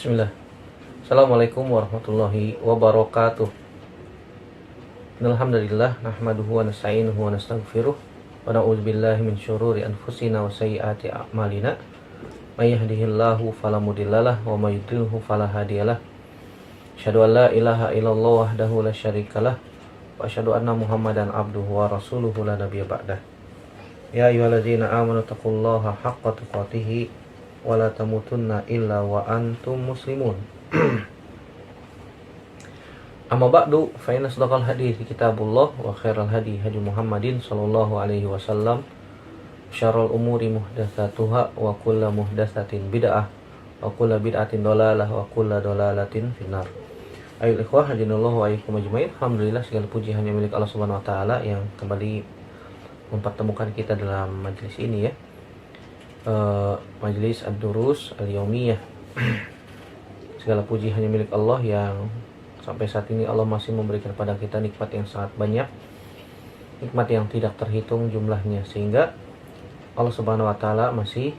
Bismillah. Assalamualaikum warahmatullahi wabarakatuh. Alhamdulillah nahmaduhu wa nasta'inuhu wa nastaghfiruh wa na'udzubillahi min syururi anfusina wa sayyiati a'malina. May yahdihillahu fala mudhillalah wa may yudhlilhu fala hadiyalah. Asyhadu an la ilaha illallah wahdahu la syarikalah wa asyhadu anna Muhammadan abduhu wa rasuluhu la nabiyya ba'dah. Ya ayyuhalladzina amanu taqullaha haqqa tuqatih wa la tamutunna illa wa antum muslimun. Amma ba'du, fa inna asdaqal hadits kitabullah wa khairal hadi hadi Muhammadin sallallahu alaihi wasallam. Syarrul umuri muhdatsatuha wa kullu muhdatsatin bid'ah wa kullu bid'atin dhalalah wa kullu dhalalatin finnar. Ayo ikhwah hadinallahu wa iyyakum ajmain. Alhamdulillah, segala puji hanya milik Allah Subhanahu wa taala yang kembali mempertemukan kita dalam majelis ini ya. Majelis Ad-Durus Al-Yaumiyah. Segala puji hanya milik Allah yang sampai saat ini Allah masih memberikan kepada kita nikmat yang sangat banyak, nikmat yang tidak terhitung jumlahnya, sehingga Allah Subhanahu wa taala masih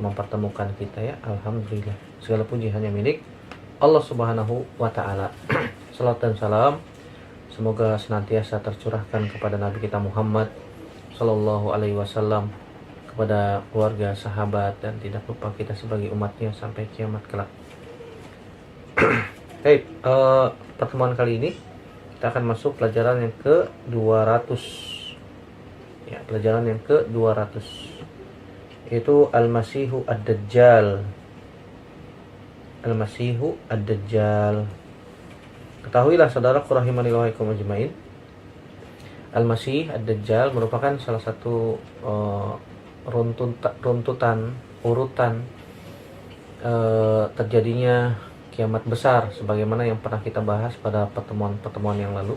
mempertemukan kita ya. Alhamdulillah, segala puji hanya milik Allah Subhanahu wa taala. Salat dan salam semoga senantiasa tercurahkan kepada Nabi kita Muhammad sallallahu alaihi wasallam, kepada keluarga, sahabat, dan tidak lupa kita sebagai umatnya sampai kiamat kelak. Baik, pertemuan kali ini kita akan masuk pelajaran yang ke-200. Ya, pelajaran yang ke-200 yaitu Al-Masihu Ad-Dajjal. Al-Masihu Ad-Dajjal. Ketahuilah saudaraku rahimani wa rahimakum ajmain, Al-Masih Ad-Dajjal merupakan salah satu urutan terjadinya kiamat besar, sebagaimana yang pernah kita bahas pada pertemuan yang lalu.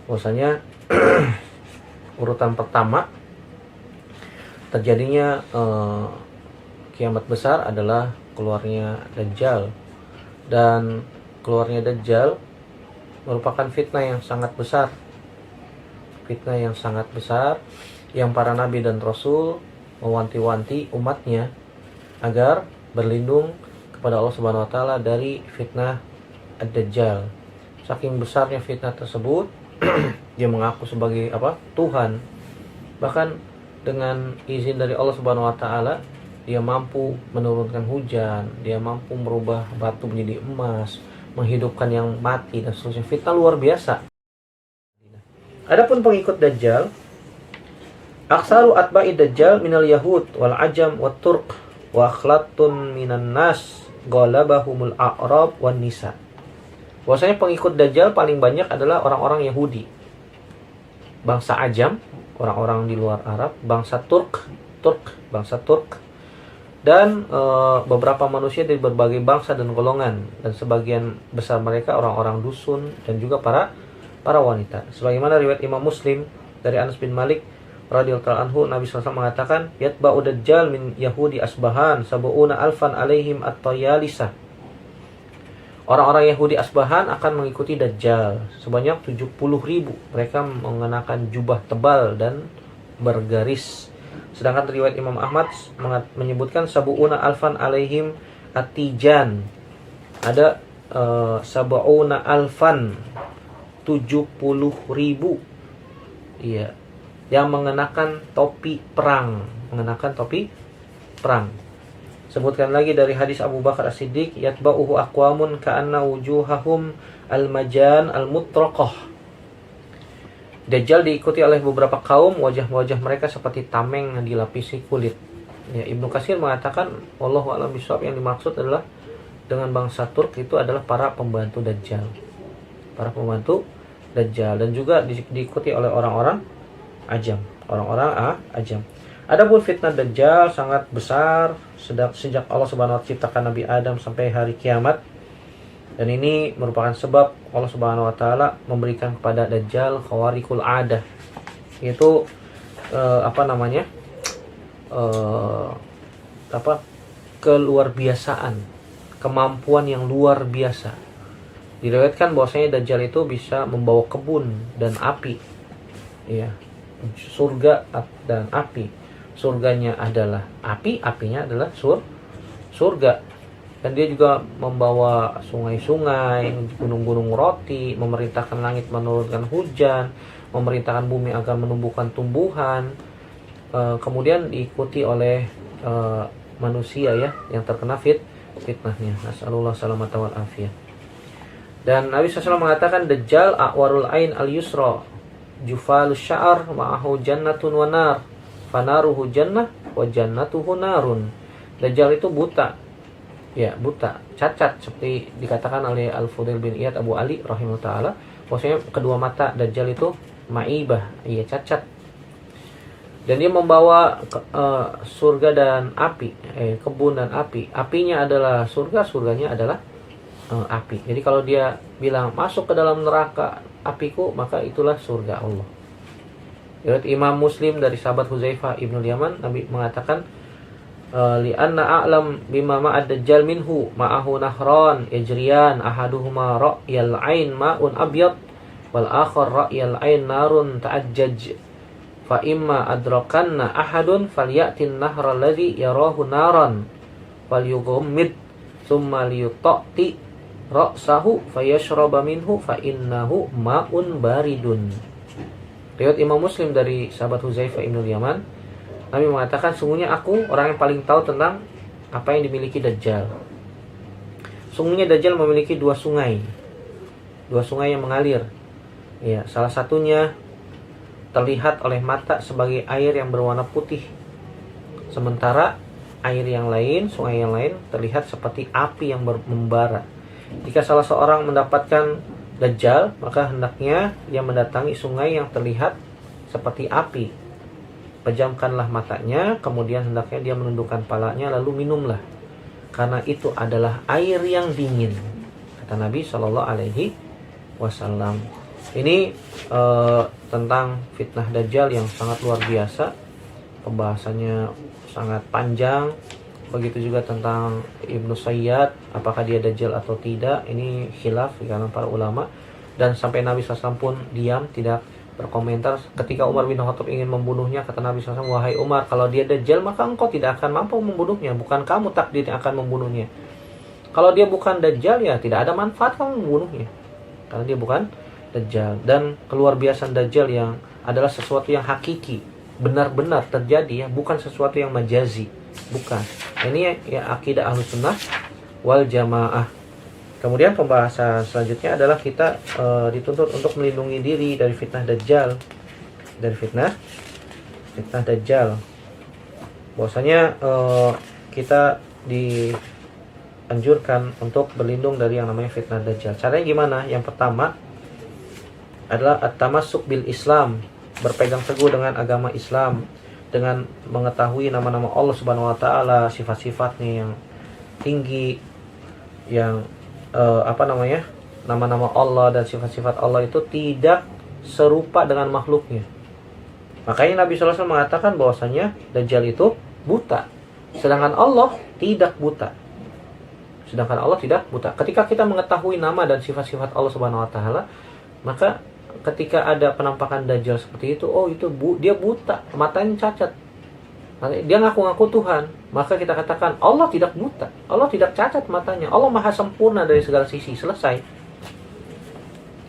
Bahwasanya urutan pertama terjadinya kiamat besar adalah keluarnya Dajjal, dan keluarnya Dajjal merupakan fitnah yang sangat besar, yang para nabi dan rasul mewanti-wanti umatnya agar berlindung kepada Allah Subhanahu wa taala dari fitnah Ad-Dajjal. Saking besarnya fitnah tersebut, dia mengaku sebagai Tuhan. Bahkan dengan izin dari Allah Subhanahu wa taala, dia mampu menurunkan hujan, dia mampu merubah batu menjadi emas, menghidupkan yang mati, dan seterusnya. Fitnah luar biasa. Adapun pengikut Dajjal, aksaru atba'i Dajjal minal yahud wal ajam wat turq wa akhlatun minan nas ghalabahumul a'rab wan nisa. Bahwasanya pengikut Dajjal paling banyak adalah orang-orang Yahudi, bangsa Ajam, orang-orang di luar Arab, bangsa Turk, dan beberapa manusia dari berbagai bangsa dan golongan, dan sebagian besar mereka orang-orang dusun dan juga para wanita. Sebagaimana riwayat Imam Muslim dari Anas bin Malik radhiyallahu anhu, Nabi SAW mengatakan, yatba'u Dajjal min Yahudi Asbahan sab'una alfan alaihim at-tayalisah. Orang-orang Yahudi Asbahan akan mengikuti Dajjal sebanyak 70.000. Mereka mengenakan jubah tebal dan bergaris. Sedangkan riwayat Imam Ahmad menyebutkan sab'una alfan alaihim at-tijan. Ada sab'una alfan, 70.000, iya, yang mengenakan topi perang, Sebutkan lagi dari hadis Abu Bakar As-Siddiq, yatba'uhu aqwamun ka'anna wujuhahum al-majan al-mutraqah. Dajjal diikuti oleh beberapa kaum, wajah-wajah mereka seperti tameng yang dilapisi kulit. Ya, Ibnu Katsir mengatakan, wallahu a'lam bishawab, yang dimaksud adalah dengan bangsa Turk itu adalah para pembantu Dajjal. Dan juga diikuti oleh orang-orang Ajam, Ajam. Adapun fitnah Dajjal sangat besar sejak Allah Subhanahu wa taala ciptakan Nabi Adam sampai hari kiamat. Dan ini merupakan sebab Allah Subhanahu wa taala memberikan kepada Dajjal khawariqul adah, yaitu keluar biasaan, kemampuan yang luar biasa. Diriwayatkan bahwasanya Dajjal itu bisa membawa kebun dan api, ya, surga dan api. Surganya adalah api, apinya adalah surga. Dan dia juga membawa sungai-sungai, gunung-gunung roti, memerintahkan langit menurunkan hujan, memerintahkan bumi agar menumbuhkan tumbuhan. Kemudian diikuti oleh manusia ya yang terkena fitnahnya. Nasallallahu salamata wal afiyah. Dan Nabi SAW mengatakan Dajjal a'warul ain al-yusra jufalus sya'ar ma'ahu jannatun wa nar fanaruhu jannah wa jannatuhu narun. Dajjal itu buta. Ya, buta, cacat seperti dikatakan oleh Al-Fudail bin Iyad Abu Ali rahimahullah taala, maksudnya kedua mata Dajjal itu maibah, iya cacat. Dan dia membawa surga dan api, kebun dan api. Apinya adalah surga, surganya adalah api. Jadi kalau dia bilang masuk ke dalam neraka apiku, maka itulah surga Allah. Riwayat Imam Muslim dari sahabat Huzaifah ibnu Yaman, Nabi mengatakan li'anna a'lam bima ma'ad dajjal minhu ma'ahu nahran yajriyan ahaduhuma ra'yal ain ma'un abyad wal akhar ra'yal ain narun ta'ajjaj fa imma adrakanna ahadun falyatin nahra alladhi yarahu naran falyughammid thumma liyutati ra'sahu fayashraba minhu fa innahu ma'un baridun. Riwayat Imam Muslim dari sahabat Huzaifah ibnu Yaman, Nabi mengatakan sungguhnya aku orang yang paling tahu tentang apa yang dimiliki Dajjal. Sungguhnya Dajjal memiliki dua sungai yang mengalir. Ya, salah satunya terlihat oleh mata sebagai air yang berwarna putih. Sementara air yang lain, sungai yang lain terlihat seperti api yang membara. Jika salah seorang mendapatkan Dajjal, maka hendaknya dia mendatangi sungai yang terlihat seperti api. Pejamkanlah matanya, kemudian hendaknya dia menundukkan palanya, lalu minumlah, karena itu adalah air yang dingin, kata Nabi Shallallahu Alaihi Wasallam. Ini tentang fitnah Dajjal yang sangat luar biasa, pembahasannya sangat panjang. Begitu juga tentang Ibnu Sayyad, apakah dia Dajjal atau tidak, ini khilaf di kalangan para ulama. Dan sampai Nabi SAW pun diam, tidak berkomentar. Ketika Umar bin Khattab ingin membunuhnya, kata Nabi SAW, wahai Umar, kalau dia Dajjal maka engkau tidak akan mampu membunuhnya, bukan kamu takdir yang akan membunuhnya. Kalau dia bukan Dajjal, ya tidak ada manfaat kamu membunuhnya, karena dia bukan Dajjal. Dan keluar biasaan Dajjal yang adalah sesuatu yang hakiki, benar-benar terjadi ya, bukan sesuatu yang majazi, bukan. Ini ya akidah Ahlussunnah wal Jamaah. Kemudian pembahasan selanjutnya adalah kita dituntut untuk melindungi diri dari fitnah Dajjal. Dari fitnah Dajjal. Bahwasanya kita dianjurkan untuk berlindung dari yang namanya fitnah Dajjal. Caranya gimana? Yang pertama adalah at-tamassuk bil Islam, berpegang teguh dengan agama Islam, dengan mengetahui nama-nama Allah Subhanahu wa taala, sifat-sifatnya yang tinggi, yang nama-nama Allah dan sifat-sifat Allah itu tidak serupa dengan makhluknya. Makanya Nabi SAW mengatakan bahwasanya Dajjal itu buta, sedangkan Allah tidak buta. Ketika kita mengetahui nama dan sifat-sifat Allah Subhanahu wa taala, maka ketika ada penampakan Dajjal seperti itu, oh itu dia buta, matanya cacat. Dia ngaku-ngaku Tuhan, maka kita katakan Allah tidak buta, Allah tidak cacat matanya, Allah maha sempurna dari segala sisi, selesai.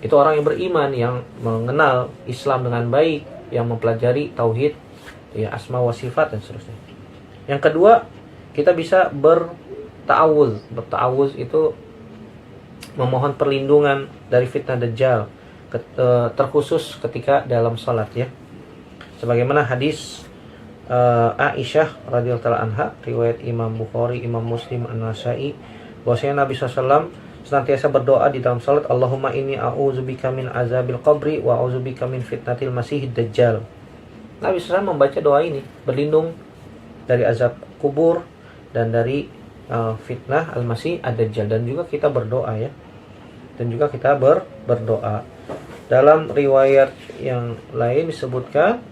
Itu orang yang beriman, yang mengenal Islam dengan baik, yang mempelajari tauhid, ya asma wa sifat dan seterusnya. Yang kedua, kita bisa berta'awuz. Berta'awuz itu memohon perlindungan dari fitnah Dajjal, terkhusus ketika dalam salat ya. Sebagaimana hadis Aisyah radhiyallahu anha, riwayat Imam Bukhari, Imam Muslim, An-Nasa'i, bahwasanya Nabi SAW senantiasa berdoa di dalam salat, Allahumma inni a'udzubika min azabil qabri wa a'udzubika min fitnatil masihid dajjal. Nabi SAW membaca doa ini, berlindung dari azab kubur dan dari fitnah al-masih ad-dajjal. Dan juga kita berdoa ya, dan juga kita berdoa. Dalam riwayat yang lain disebutkan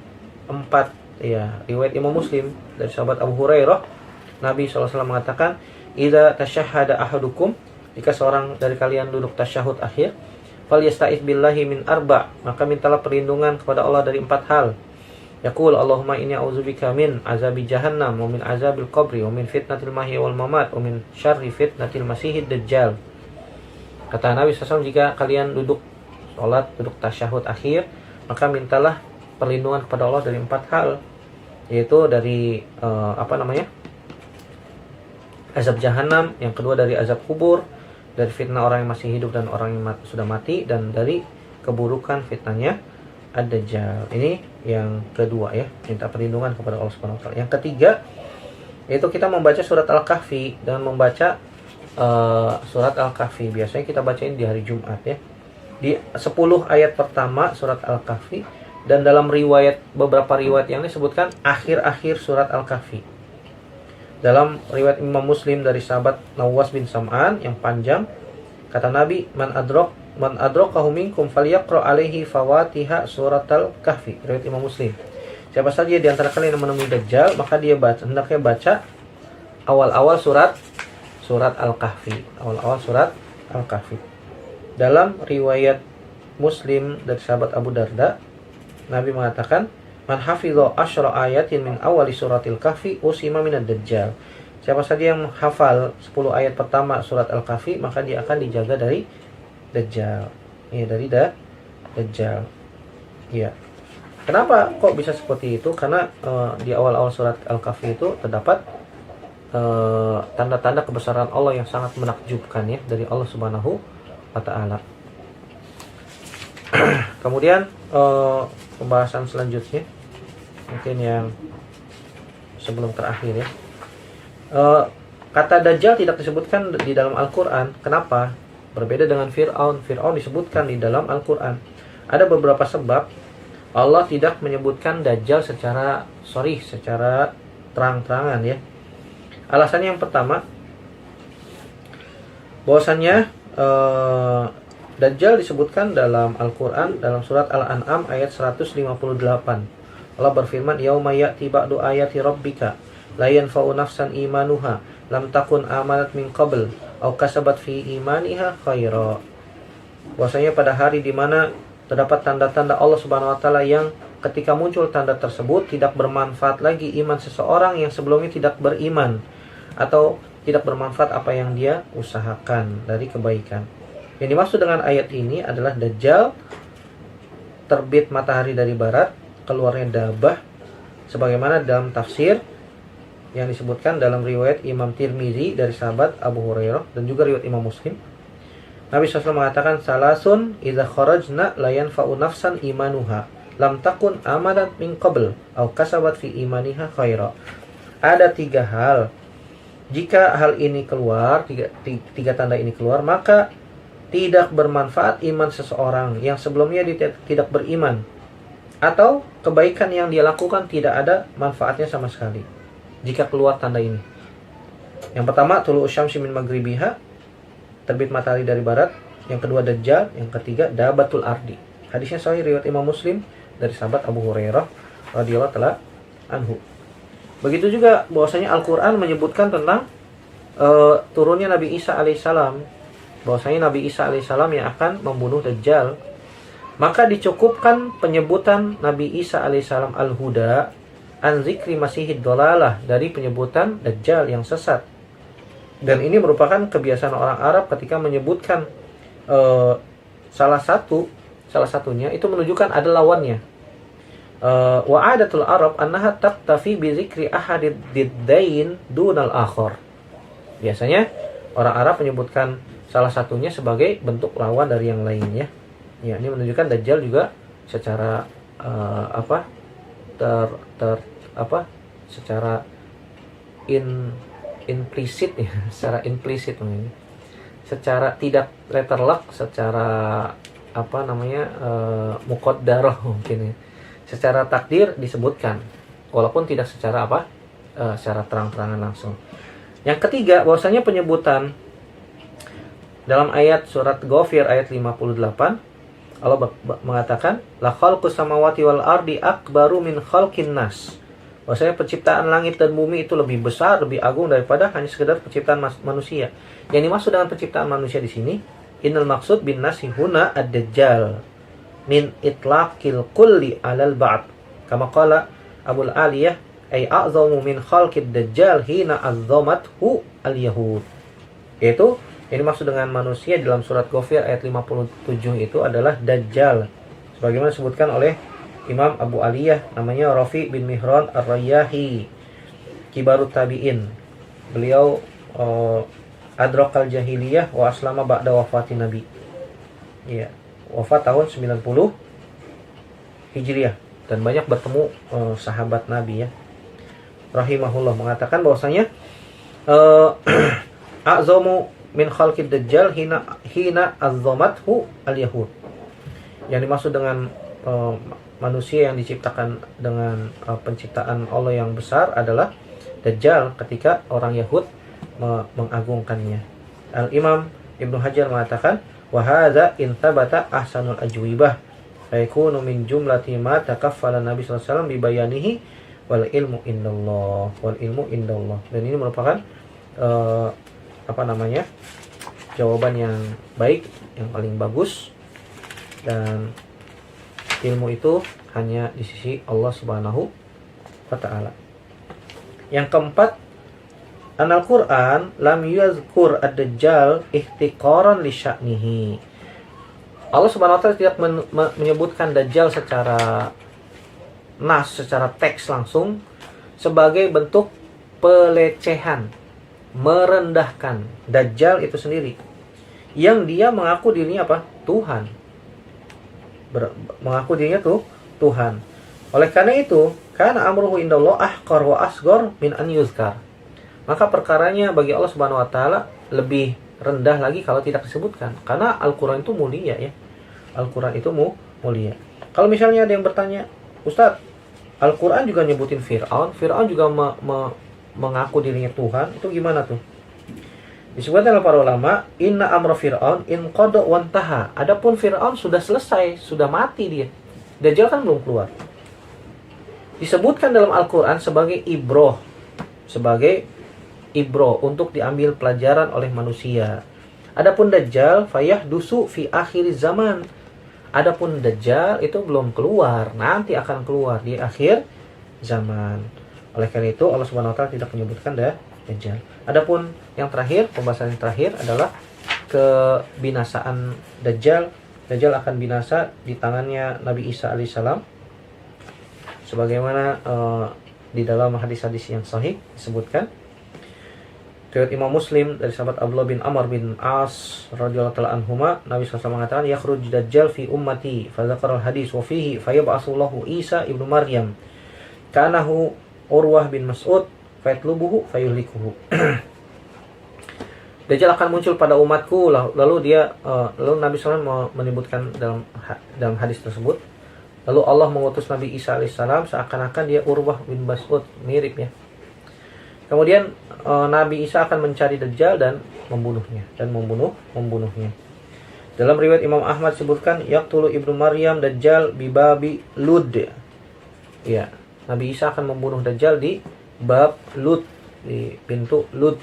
4 ya, riwayat Imam Muslim dari sahabat Abu Hurairah, Nabi SAW mengatakan, idza tasyahhada ahadukum, jika seorang dari kalian duduk tasyahud akhir, falyasta'idz billahi min arba', maka mintalah perlindungan kepada Allah dari 4 hal. Yaqul Allahumma inni a'udzubika min azabi jahannam wa min azabil qabri wa min fitnatil mahya wal mamat wa min syarri fitnatil masihid dajjal. Kata Nabi SAW, jika kalian duduk sholat, duduk tasyahud akhir, maka mintalah perlindungan kepada Allah dari 4 hal, yaitu dari azab jahanam, yang kedua dari azab kubur, dari fitnah orang yang masih hidup dan orang yang sudah mati, dan dari keburukan fitnahnya ad-dajjal. Ini yang kedua ya, minta perlindungan kepada Allah Subhanahu wa taala. Yang ketiga yaitu kita membaca surat Al-Kahfi dan membaca surat Al-Kahfi. Biasanya kita bacain di hari Jumat ya. Di 10 ayat pertama surat Al-Kahfi, dan dalam beberapa riwayat yang disebutkan akhir-akhir surat Al-Kahfi. Dalam riwayat Imam Muslim dari sahabat Nawas bin Sam'an yang panjang, kata Nabi, man adrakahu minkum falyaqra alaihi fawatiha surat Al-Kahfi. Riwayat Imam Muslim. Siapa saja di antara kalian yang menemui Dajjal, maka dia hendaknya baca awal-awal surat Al-Kahfi. Awal-awal surat Al-Kahfi. Dalam riwayat Muslim dari sahabat Abu Darda, Nabi mengatakan, man hafidha asyra ayatin min awali suratil kahfi usima minad dajjal. Siapa saja yang hafal 10 ayat pertama surat Al-Kahfi, maka dia akan dijaga dari Dajjal. Ya, dari Dajjal. Ya. Kenapa kok bisa seperti itu? Karena di awal-awal surat Al-Kahfi itu terdapat tanda-tanda kebesaran Allah yang sangat menakjubkan ya, dari Allah Subhanahu wa taala. Kemudian pembahasan selanjutnya, mungkin yang sebelum terakhir ya. Kata Dajjal tidak disebutkan di dalam Al-Quran. Kenapa? Berbeda dengan Fir'aun. Fir'aun disebutkan di dalam Al-Quran. Ada beberapa sebab Allah tidak menyebutkan Dajjal secara terang-terangan ya. Alasannya yang pertama, bahwasannya Dajjal disebutkan dalam Al-Quran dalam surat Al-An'am ayat 158. Allah berfirman, yauma ya'ti ba'du ayati rabbika la yanfa'u nafsan imanuha lam takun amanat min qabl aw kasabat fi imaniha khaira. Bahwasanya pada hari di mana terdapat tanda-tanda Allah Subhanahu wa taala yang ketika muncul tanda tersebut tidak bermanfaat lagi iman seseorang yang sebelumnya tidak beriman, atau tidak bermanfaat apa yang dia usahakan dari kebaikan. Yang dimaksud dengan ayat ini adalah Dajjal terbit matahari dari barat, keluarnya dabah, sebagaimana dalam tafsir yang disebutkan dalam riwayat Imam Tirmizi dari sahabat Abu Hurairah dan juga riwayat Imam Muslim. Nabi SAW mengatakan, salasun idza kharajna la yanfa'u nafsan imanuha lam takun amanat min qabl aw kasabat fi imaniha khaira. Ada 3 hal. Jika hal ini keluar, tiga tanda ini keluar, maka tidak bermanfaat iman seseorang yang sebelumnya tidak beriman, atau kebaikan yang dia lakukan tidak ada manfaatnya sama sekali jika keluar tanda ini. Yang pertama, tulu syamsi min maghribiha, terbit matahari dari barat. Yang kedua, Dajjal. Yang ketiga, dabatul ardi. Hadisnya sahih riwayat Imam Muslim dari sahabat Abu Hurairah radhiyallahu taala anhu. Begitu juga bahwasanya Al-Qur'an menyebutkan tentang turunnya Nabi Isa alaihissalam, bahwasanya Nabi Isa alaihissalam yang akan membunuh Dajjal. Maka dicukupkan penyebutan Nabi Isa alaihissalam al-huda an zikri masihid dolalah, dari penyebutan Dajjal yang sesat. Dan ini merupakan kebiasaan orang Arab ketika menyebutkan salah satunya itu menunjukkan ada lawannya. Wa adatul Arab annaha taqtafi bi zikri ahadid diddain dunal akhar. Biasanya orang Arab menyebutkan salah satunya sebagai bentuk lawan dari yang lainnya. Ya, ini menunjukkan Dajjal juga secara secara implisit ya, secara implisit ini. Secara tidak letterlock, secara muqaddarah mungkin ya. Secara takdir disebutkan, walaupun tidak secara secara terang-terangan langsung. Yang ketiga, bahwasanya penyebutan dalam ayat surat Ghafir ayat 58, Allah mengatakan, la khalqus samawati wal ardi akbaru min khalqin nas. Bahwasanya penciptaan langit dan bumi itu lebih besar, lebih agung daripada hanya sekedar penciptaan manusia. Yang dimaksud dengan penciptaan manusia di sini, innal maksud bin nasi huna ad-dajjal min itlaqil kulli alal ba'd. Kama qala Abul Aliyah ay a'zamu min khalqid dajjal hina azzamathu al-yahud. Yaitu ini maksud dengan manusia dalam surat Ghafir ayat 57 itu adalah dajjal. Sebagaimana disebutkan oleh Imam Abu Aliyah, namanya Rafi bin Mihran Ar-Rayyahi, kibarut tabi'in. Beliau adrakal jahiliyah wa aslama ba'da wafatin Nabi. Ya, wafat tahun 90 Hijriah dan banyak bertemu sahabat Nabi ya. Rahimahullah mengatakan bahwasanya a'zamu min khalqid dajjal hina azzamathu al-yahud. Yang dimaksud dengan manusia yang diciptakan dengan penciptaan Allah yang besar adalah dajjal ketika orang Yahud mengagungkannya. Al-Imam Ibnu Hajar mengatakan wa hadza in thabata ahsanul ajwibah fa yakunu min jumlati ma takaffala Nabi sallallahu alaihi wasallam bi bayanihi wal ilmu indallah. Dan ini merupakan jawaban yang baik, yang paling bagus, dan ilmu itu hanya di sisi Allah Subhanahu wa taala. Yang keempat, anal Quran lam yuzkur ad-dajjal ihtiqaran li sya'nihi. Allah Subhanahu wa taala tidak menyebutkan dajjal secara secara teks langsung sebagai bentuk pelecehan, merendahkan dajjal itu sendiri, yang dia mengaku dirinya apa? Tuhan. Mengaku dirinya Tuhan. Oleh karena itu, karena amruhu indallah ahqar wa asghar min an yuzkar. Maka perkaranya bagi Allah Subhanahu wa taala lebih rendah lagi kalau tidak disebutkan. Karena Al-Qur'an itu mulia ya. Al-Qur'an itu mulia. Kalau misalnya ada yang bertanya, "Ustaz, Al-Qur'an juga nyebutin Fir'aun, Fir'aun juga mengaku dirinya Tuhan, itu gimana tuh?" Disebutkan oleh para ulama, inna amra Fir'aun in qada wantaha. Adapun Fir'aun sudah selesai, sudah mati dia. Dajjal kan belum keluar. Disebutkan dalam Al-Qur'an sebagai ibroh untuk diambil pelajaran oleh manusia. Adapun Dajjal fayahdusu fi akhir zaman. Adapun Dajjal itu belum keluar, nanti akan keluar di akhir zaman. Oleh karena itu Allah Subhanahu wa taala tidak menyebutkan Dajjal. Adapun yang terakhir, pembahasan yang terakhir adalah kebinasaan Dajjal. Dajjal akan binasa di tangannya Nabi Isa alaihissalam. Sebagaimana di dalam hadis-hadis yang sahih disebutkan. Riwayat Imam Muslim dari sahabat Abdullah bin Amr bin As radhiyallahu taala anhuma, Nabi SAW mengatakan, "Yakhruj Dajjal fi ummati." Fa dzakara al-hadis wa fihi fa yab'atsullahu Isa ibnu Maryam. Kanahu Urwah bin Mas'ud fayatlubuhu fayuhlikuhu. Dajjal akan muncul pada umatku, lalu Nabi SAW menyebutkan dalam hadis tersebut, lalu Allah mengutus Nabi Isa alaihissalam seakan-akan dia Urwah bin Mas'ud, mirip ya. Kemudian Nabi Isa akan mencari Dajjal dan membunuhnya Dalam riwayat Imam Ahmad disebutkan yaqtulu ibnu Maryam Dajjal bibabi Lud. Ya, Nabi Isa akan membunuh Dajjal di bab Lud, di pintu Lud,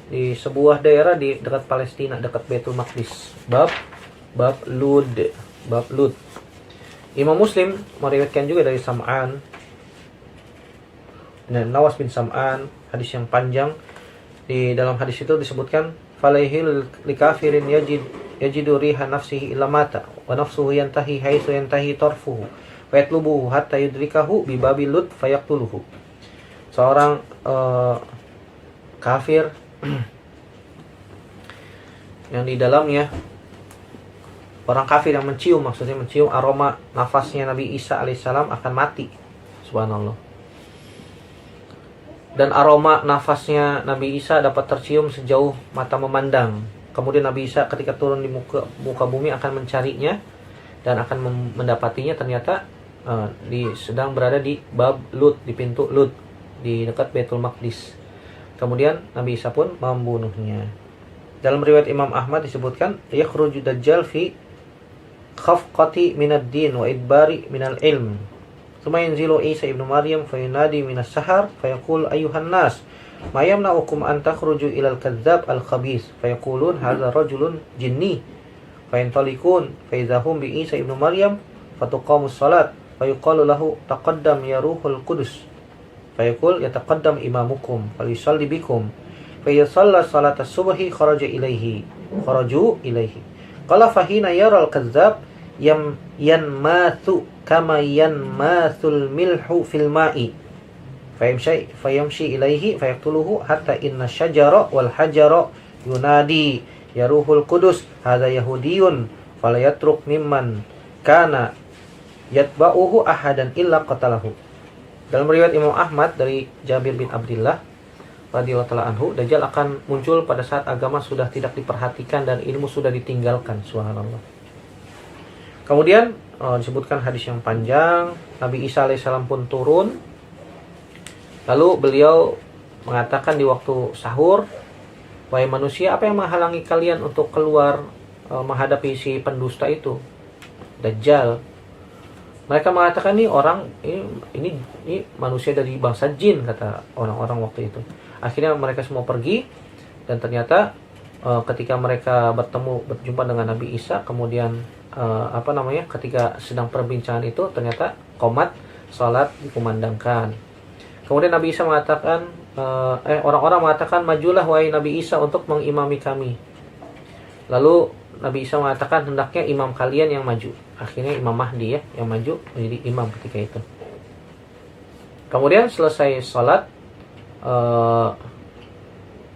di sebuah daerah di dekat Palestina, dekat Baitul Maqdis. Bab Lud. Imam Muslim meriwayatkan juga dari Sam'an, Nawas bin Sam'an, hadis yang panjang. Di dalam hadis itu disebutkan falaihil likafirin yajidu riha nafsihi illa mata wa nafsuhu yantahi haitsu yantahi tarfuhu fa yatlubuhu hatta yudrikahu bi babil lut fayaqtuluhu. Seorang kafir yang di dalamnya orang kafir yang mencium aroma nafasnya Nabi Isa alaihissalam akan mati. Subhanallah. Dan aroma nafasnya Nabi Isa dapat tercium sejauh mata memandang. Kemudian Nabi Isa ketika turun di muka bumi akan mencarinya dan akan mendapatinya, ternyata sedang berada di bab Lut, di pintu Lut, di dekat Baitul Maqdis. Kemudian Nabi Isa pun membunuhnya. Dalam riwayat Imam Ahmad disebutkan yakhruju Dajjal fi khafqati minad din wa idbari minal ilm. Tsumma yanzilu Isa ibnu Maryam fayunadi minas sahar fayaqul ayyuhan nas ma yamna'ukum an takhruju ilal kadzdzab al-khabith fayaqulun hadza rajulun jinni fayantalikun fa idzahum bi Isa ibnu Maryam fatuqamus salat fayuqalu lahu taqaddam ya ruhul qudus fayaqul yataqaddam imamukum falyusalli bikum fayusalla salat as-subhi kharaju ilaihi qala fahina yaral kadzdzab yanmathu kama yanmathul milhu fil ma'i fayamshi ilaihi fayaqtuluhu hatta inna syajara wal hajara yunadi ya ruhul qudus hadza yahudiyun falayatruk mimman kana yatba'uhu ahadan illa qatalahu. Dalam riwayat Imam Ahmad dari Jabir bin Abdullah radhiyallahu ta'ala anhu, Dajjal akan muncul pada saat agama sudah tidak diperhatikan dan ilmu sudah ditinggalkan, subhanallah. Kemudian disebutkan hadis yang panjang, Nabi Isa alaihissalam pun turun. Lalu beliau mengatakan di waktu sahur, wahai manusia, apa yang menghalangi kalian untuk keluar menghadapi si pendusta itu, Dajjal? Mereka mengatakan ini manusia dari bangsa jin, kata orang-orang waktu itu. Akhirnya mereka semua pergi dan ternyata ketika mereka berjumpa dengan Nabi Isa, kemudian ketika sedang perbincangan itu ternyata qomat salat dikumandangkan. Kemudian Nabi Isa mengatakan orang-orang mengatakan, majulah wahai Nabi Isa untuk mengimami kami. Lalu Nabi Isa mengatakan, hendaknya imam kalian yang maju. Akhirnya Imam Mahdi yang maju menjadi imam ketika itu. Kemudian selesai sholat,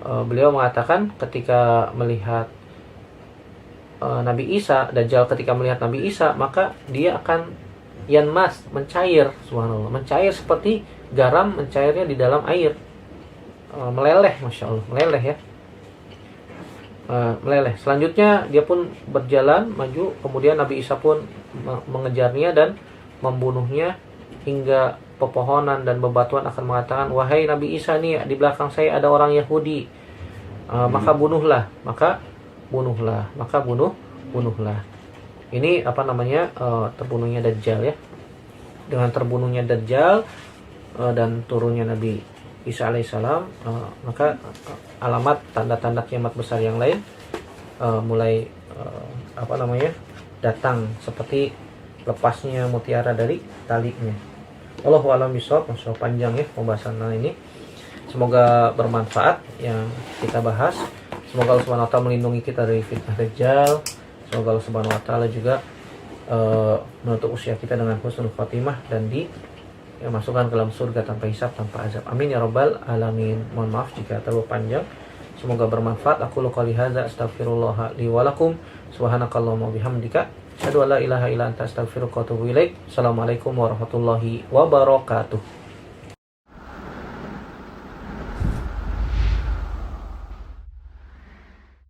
beliau mengatakan ketika melihat Nabi Isa, Dajjal ketika melihat Nabi Isa, maka dia akan yanmas, mencair, subhanallah, mencair seperti garam mencairnya di dalam air, meleleh, masya Allah, meleleh ya. Meleleh. Selanjutnya dia pun berjalan maju, kemudian Nabi Isa pun mengejarnya dan membunuhnya hingga pepohonan dan bebatuan akan mengatakan, wahai Nabi Isa, nih di belakang saya ada orang Yahudi, maka bunuhlah. Ini terbunuhnya Dajjal ya. Dengan terbunuhnya Dajjal dan turunnya Nabi Isa alaihissalam, maka alamat tanda-tanda kiamat besar yang lain mulai datang, seperti lepasnya mutiara dari talinya. Allahu a'lam bishawab. Masya Allah, panjang ya pembahasan ini. Semoga bermanfaat yang kita bahas. Semoga Allah Subhanahu wa taala melindungi kita dari fitnah Dajjal. Semoga Allah Subhanahu wa taala juga menutup usia kita dengan husnul khatimah dan masukkan ke dalam surga tanpa hisab, tanpa azab. Amin ya rabbal alamin. Mohon maaf jika terlalu panjang. Semoga bermanfaat. Aku qouli hadza astaghfirullah li wa lakum. Subhanakallahumma bihamdika asyhadu an la ilaha illa anta astaghfiruka wa atubu ilaik. Assalamualaikum warahmatullahi wabarakatuh.